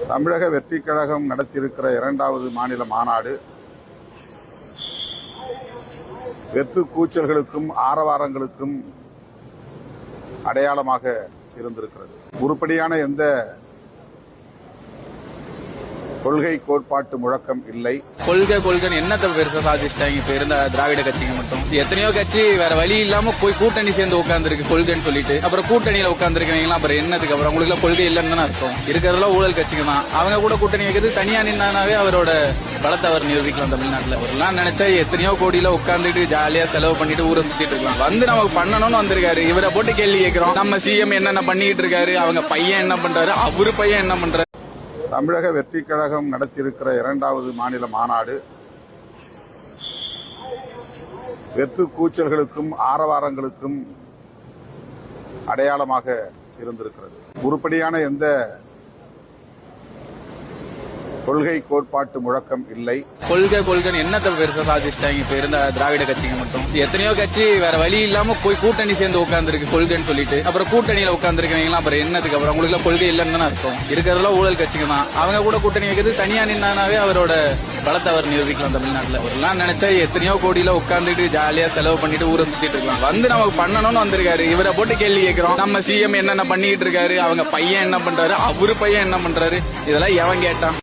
தமிழக வெற்றிக் கழகம் நடத்தியிருக்கிற இரண்டாவது மாநில மாநாடு வெற்று கூச்சல்களுக்கும் ஆரவாரங்களுக்கும் அடையாளமாக இருந்திருக்கிறது. உருப்படியான எந்த கொள்கை கோட்பாட்டு முழக்கம் இல்லை. கொள்கைன்னு என்னத்தை பெருசா சாதிச்சிட்டாங்க இப்ப இருந்த திராவிட கட்சிங்க மட்டும். எத்தனையோ கட்சி வேற வழி இல்லாம போய் கூட்டணி சேர்ந்து உட்கார்ந்துருக்கு கொள்கைன்னு சொல்லிட்டு. அப்புறம் கூட்டணியில உட்கார்ந்துருக்கவங்க அப்புறம் என்னதுக்கு அப்புறம் உங்களுக்கு கொள்கை இல்லைன்னு தானே அர்த்தம். இருக்கிறதெல்லாம் ஊழல் கட்சிங்க தான். அவங்க கூட கூட்டணி வைக்கிறது தனியா நின்னாவே அவரோட பலத்தை அவர் நிரூபிக்கலாம். தமிழ்நாட்டுல அவர்லாம் நினைச்சா எத்தனையோ கோடியில உட்கார்ந்துட்டு ஜாலியா செலவு பண்ணிட்டு ஊரை சுத்திட்டு இருக்கலாம். வந்து நமக்கு பண்ணணும்னு வந்திருக்காரு. இவரை போட்டு கேள்வி கேட்கிறோம். நம்ம சிஎம் என்னென்ன பண்ணிட்டு இருக்காரு, அவங்க பையன் என்ன பண்றாரு, அவரு பையன் என்ன பண்றாரு. தமிழக வெற்றிக் கழகம் நடத்தியிருக்கிற இரண்டாவது மாநில மாநாடு வெற்று கூச்சல்களுக்கும் ஆரவாரங்களுக்கும் அடையாளமாக இருந்திருக்கிறது. உருப்படியான எந்த கொள்கை கோட்பாட்டு முழக்கம் இல்லை. கொள்கைன்னு என்னத்தை பெருசா சாதிச்சிட்டாங்க இப்ப இருந்த திராவிட கட்சிங்க மட்டும். எத்தனையோ கட்சி வேற வழி இல்லாம போய் கூட்டணி சேர்ந்து உட்கார்ந்துருக்கு கொள்கைன்னு சொல்லிட்டு. அப்புறம் கூட்டணியில உட்கார்ந்துருக்கவங்க அப்புறம் என்னதுக்கு அப்புறம் உங்களுக்கு கொள்கை இல்லைன்னு தானே அர்த்தம். இருக்கிறதெல்லாம் ஊழல் கட்சிங்க தான். அவங்க கூட கூட்டணி வைக்கிறது தனியா நின்னாவே அவரோட பலத்தை அவர் நிரூபிக்கலாம். தமிழ்நாட்டுல அவர்லாம் நினைச்சா எத்தனையோ கோடியில உட்கார்ந்துட்டு ஜாலியா செலவு பண்ணிட்டு ஊரை சுத்திட்டு இருக்கலாம். வந்து நமக்கு பண்ணணும்னு வந்திருக்காரு. இவரை போட்டு கேள்வி கேட்கிறோம். நம்ம சிஎம் என்னென்ன பண்ணிட்டு இருக்காரு, அவங்க பையன் என்ன பண்றாரு, அவரு பையன் என்ன பண்றாரு, இதெல்லாம் எவன் கேட்டான்.